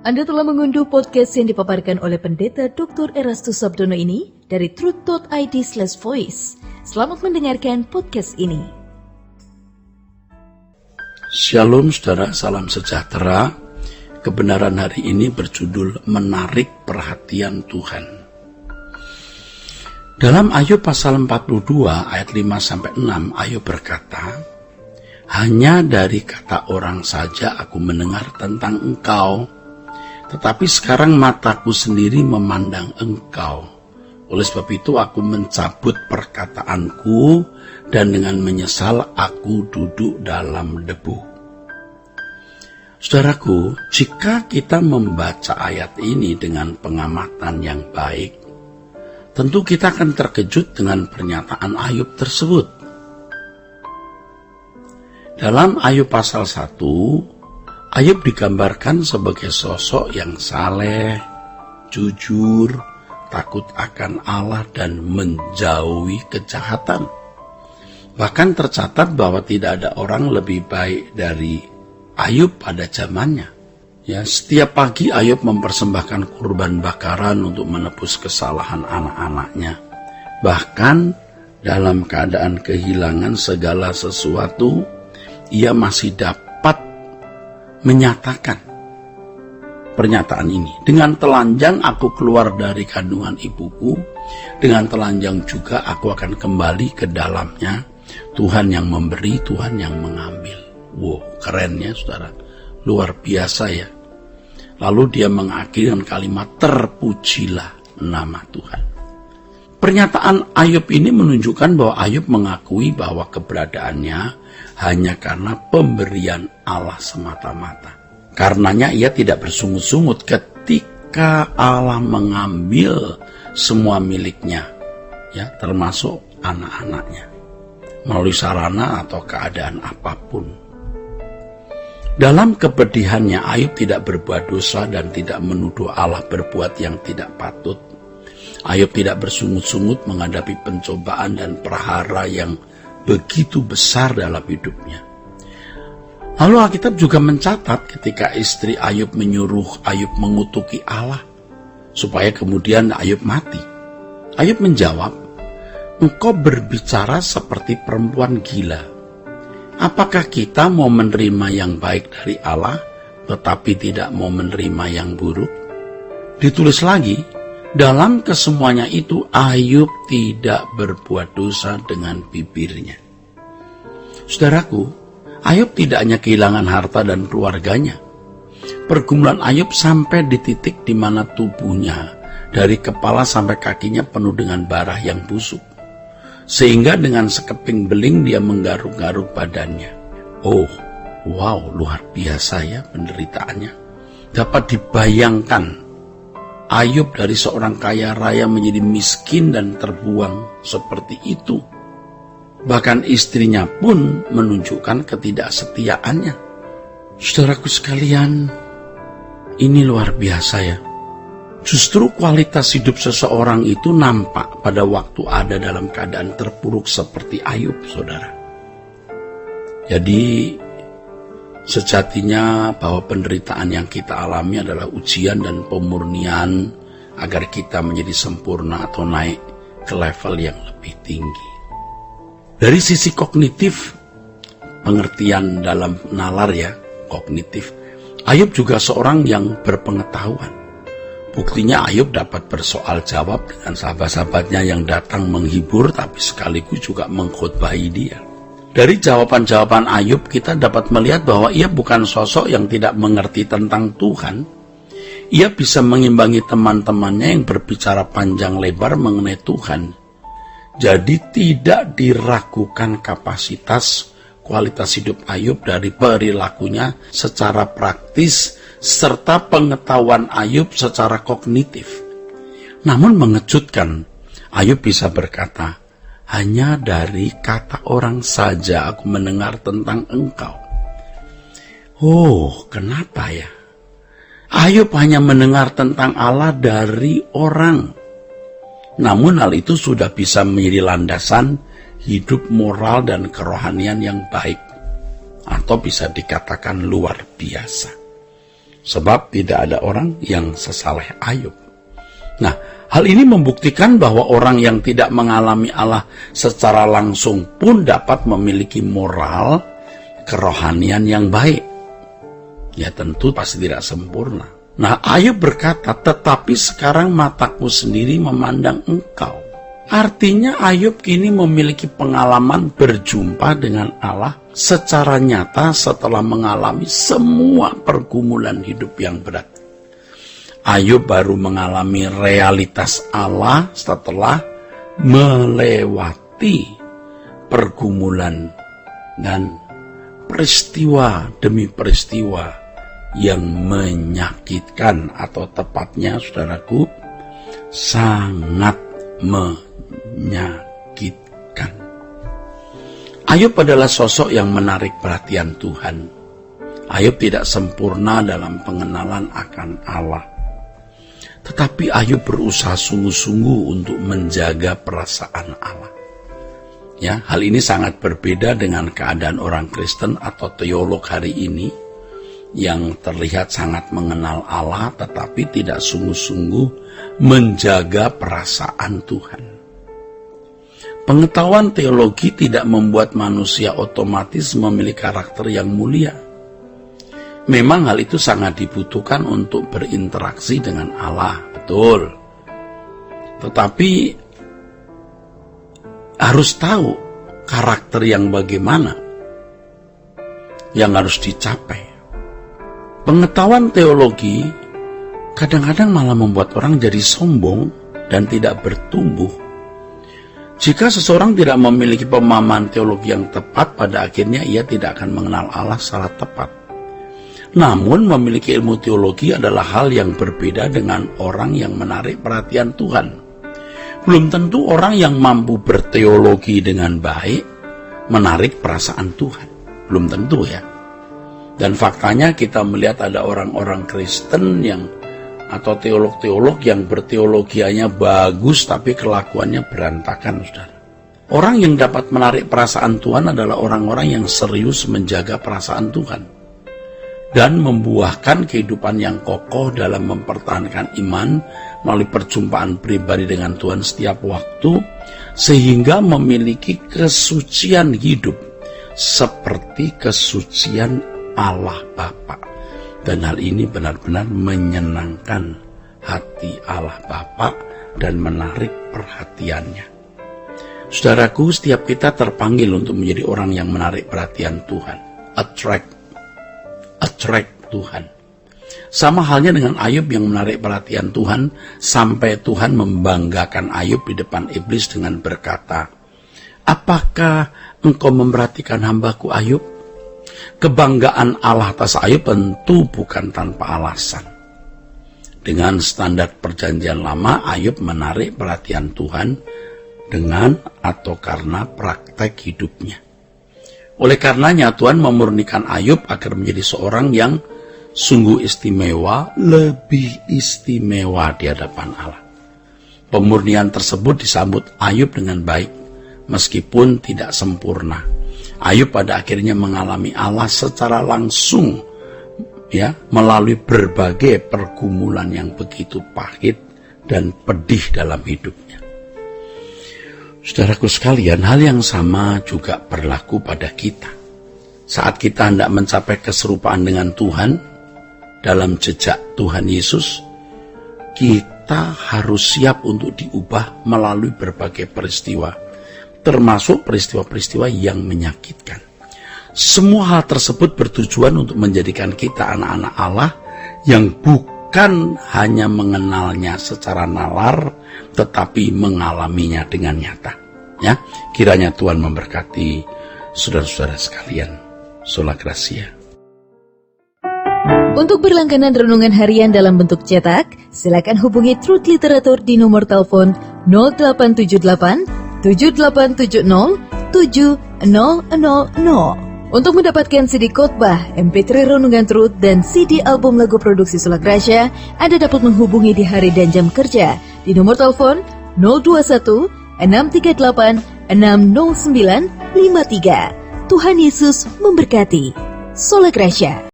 Anda telah mengunduh podcast yang dipaparkan oleh Pendeta Dr. Erastus Sabdono ini dari truth.id/voice. Selamat mendengarkan podcast ini. Shalom saudara, salam sejahtera. Kebenaran hari ini berjudul Menarik Perhatian Tuhan. Dalam Ayub pasal 42 ayat 5-6, Ayub berkata, "Hanya dari kata orang saja aku mendengar tentang engkau, tetapi sekarang mataku sendiri memandang engkau. Oleh sebab itu aku mencabut perkataanku dan dengan menyesal aku duduk dalam debu." Saudaraku, jika kita membaca ayat ini dengan pengamatan yang baik, tentu kita akan terkejut dengan pernyataan Ayub tersebut. Dalam Ayub pasal 1, Ayub digambarkan sebagai sosok yang saleh, jujur, takut akan Allah dan menjauhi kejahatan. Bahkan tercatat bahwa tidak ada orang lebih baik dari Ayub pada zamannya. Ya, setiap pagi Ayub mempersembahkan kurban bakaran untuk menebus kesalahan anak-anaknya. Bahkan dalam keadaan kehilangan segala sesuatu, ia masih dapat menyatakan pernyataan ini. Dengan telanjang aku keluar dari kandungan ibuku, dengan telanjang juga aku akan kembali ke dalamnya. Tuhan yang memberi, Tuhan yang mengambil. Wow, keren ya saudara, luar biasa ya. Lalu dia mengakhiri dengan kalimat terpujilah nama Tuhan. Pernyataan Ayub ini menunjukkan bahwa Ayub mengakui bahwa keberadaannya hanya karena pemberian Allah semata-mata. Karenanya ia tidak bersungut-sungut ketika Allah mengambil semua miliknya, ya, termasuk anak-anaknya, melalui sarana atau keadaan apapun. Dalam kepedihannya, Ayub tidak berbuat dosa dan tidak menuduh Allah berbuat yang tidak patut. Ayub tidak bersungut-sungut menghadapi pencobaan dan prahara yang begitu besar dalam hidupnya. Lalu Alkitab juga mencatat ketika istri Ayub menyuruh Ayub mengutuki Allah supaya kemudian Ayub mati. Ayub menjawab, "Engkau berbicara seperti perempuan gila. Apakah kita mau menerima yang baik dari Allah tetapi tidak mau menerima yang buruk?" Ditulis lagi, dalam kesemuanya itu Ayub tidak berbuat dosa dengan bibirnya. Saudaraku, Ayub tidak hanya kehilangan harta dan keluarganya. Pergumulan Ayub sampai di titik di mana tubuhnya dari kepala sampai kakinya penuh dengan bara yang busuk. Sehingga dengan sekeping beling dia menggaruk-garuk badannya. Oh, wow, luar biasa ya penderitaannya. Dapat dibayangkan Ayub dari seorang kaya raya menjadi miskin dan terbuang seperti itu. Bahkan istrinya pun menunjukkan ketidaksetiaannya. Saudaraku sekalian, ini luar biasa ya. Justru kualitas hidup seseorang itu nampak pada waktu ada dalam keadaan terpuruk seperti Ayub, saudara. Jadi, sejatinya bahwa penderitaan yang kita alami adalah ujian dan pemurnian agar kita menjadi sempurna atau naik ke level yang lebih tinggi. Dari sisi kognitif, pengertian dalam nalar ya, kognitif, Ayub juga seorang yang berpengetahuan. Buktinya Ayub dapat bersoal jawab dengan sahabat-sahabatnya yang datang menghibur tapi sekaligus juga mengkhotbahi dia. Dari jawaban-jawaban Ayub kita dapat melihat bahwa ia bukan sosok yang tidak mengerti tentang Tuhan. Ia bisa mengimbangi teman-temannya yang berbicara panjang lebar mengenai Tuhan. Jadi tidak diragukan kapasitas kualitas hidup Ayub dari perilakunya secara praktis serta pengetahuan Ayub secara kognitif. Namun mengejutkan, Ayub bisa berkata, "Hanya dari kata orang saja aku mendengar tentang engkau." Oh, kenapa ya? Ayub hanya mendengar tentang Allah dari orang. Namun hal itu sudah bisa menjadi landasan hidup moral dan kerohanian yang baik. Atau bisa dikatakan luar biasa. sebab tidak ada orang yang sesaleh Ayub. Nah, hal ini membuktikan bahwa orang yang tidak mengalami Allah secara langsung pun dapat memiliki moral kerohanian yang baik. Ya tentu pasti tidak sempurna. Nah, Ayub berkata, tetapi sekarang mataku sendiri memandang engkau. Artinya Ayub kini memiliki pengalaman berjumpa dengan Allah secara nyata setelah mengalami semua pergumulan hidup yang berat. Ayub baru mengalami realitas Allah setelah melewati pergumulan dan peristiwa demi peristiwa yang menyakitkan, atau tepatnya saudaraku, sangat menyakitkan. Ayub adalah sosok yang menarik perhatian Tuhan. Ayub tidak sempurna dalam pengenalan akan Allah. Tetapi Ayub berusaha sungguh-sungguh untuk menjaga perasaan Allah. Ya, hal ini sangat berbeda dengan keadaan orang Kristen atau teolog hari ini yang terlihat sangat mengenal Allah tetapi tidak sungguh-sungguh menjaga perasaan Tuhan. Pengetahuan teologi tidak membuat manusia otomatis memiliki karakter yang mulia. Memang hal itu sangat dibutuhkan untuk berinteraksi dengan Allah, betul. Tetapi harus tahu karakter yang bagaimana yang harus dicapai. Pengetahuan teologi kadang-kadang malah membuat orang jadi sombong dan tidak bertumbuh. Jika seseorang tidak memiliki pemahaman teologi yang tepat, pada akhirnya ia tidak akan mengenal Allah secara tepat. Namun memiliki ilmu teologi adalah hal yang berbeda dengan orang yang menarik perhatian Tuhan. Belum tentu orang yang mampu berteologi dengan baik menarik perasaan Tuhan. Belum tentu ya. Dan faktanya kita melihat ada orang-orang Kristen yang atau teolog-teolog yang berteologianya bagus tapi kelakuannya berantakan, saudara. Orang yang dapat menarik perasaan Tuhan adalah orang-orang yang serius menjaga perasaan Tuhan dan membuahkan kehidupan yang kokoh dalam mempertahankan iman melalui perjumpaan pribadi dengan Tuhan setiap waktu, sehingga memiliki kesucian hidup seperti kesucian Allah Bapa. Dan hal ini benar-benar menyenangkan hati Allah Bapa dan menarik perhatiannya. Saudaraku, setiap kita terpanggil untuk menjadi orang yang menarik perhatian Tuhan. Attract Tuhan. Sama halnya dengan Ayub yang menarik perhatian Tuhan sampai Tuhan membanggakan Ayub di depan iblis dengan berkata, "Apakah engkau memperhatikan hambaku Ayub?" Kebanggaan Allah atas Ayub tentu bukan tanpa alasan. Dengan standar perjanjian lama, Ayub menarik perhatian Tuhan dengan atau karena praktek hidupnya. Oleh karenanya Tuhan memurnikan Ayub agar menjadi seorang yang sungguh istimewa, lebih istimewa di hadapan Allah. Pemurnian tersebut disambut Ayub dengan baik, meskipun tidak sempurna. Ayub pada akhirnya mengalami Allah secara langsung, ya, melalui berbagai pergumulan yang begitu pahit dan pedih dalam hidupnya. Saudaraku sekalian, hal yang sama juga berlaku pada kita. Saat kita hendak mencapai keserupaan dengan Tuhan dalam jejak Tuhan Yesus, kita harus siap untuk diubah melalui berbagai peristiwa, termasuk peristiwa-peristiwa yang menyakitkan. Semua hal tersebut bertujuan untuk menjadikan kita anak-anak Allah yang bukan hanya mengenalnya secara nalar, tetapi mengalaminya dengan nyata. Ya, kiranya Tuhan memberkati saudara-saudara sekalian. Sola Gracia. Untuk berlangganan renungan harian dalam bentuk cetak, silakan hubungi Truth Literatur di nomor telepon 0878 7870 7000. Untuk mendapatkan CD khotbah, MP3 renungan Truth, dan CD album lagu produksi Sola Gracia, Anda dapat menghubungi di hari dan jam kerja di nomor telepon 021 638 60953. Tuhan Yesus memberkati. Sola Gracia.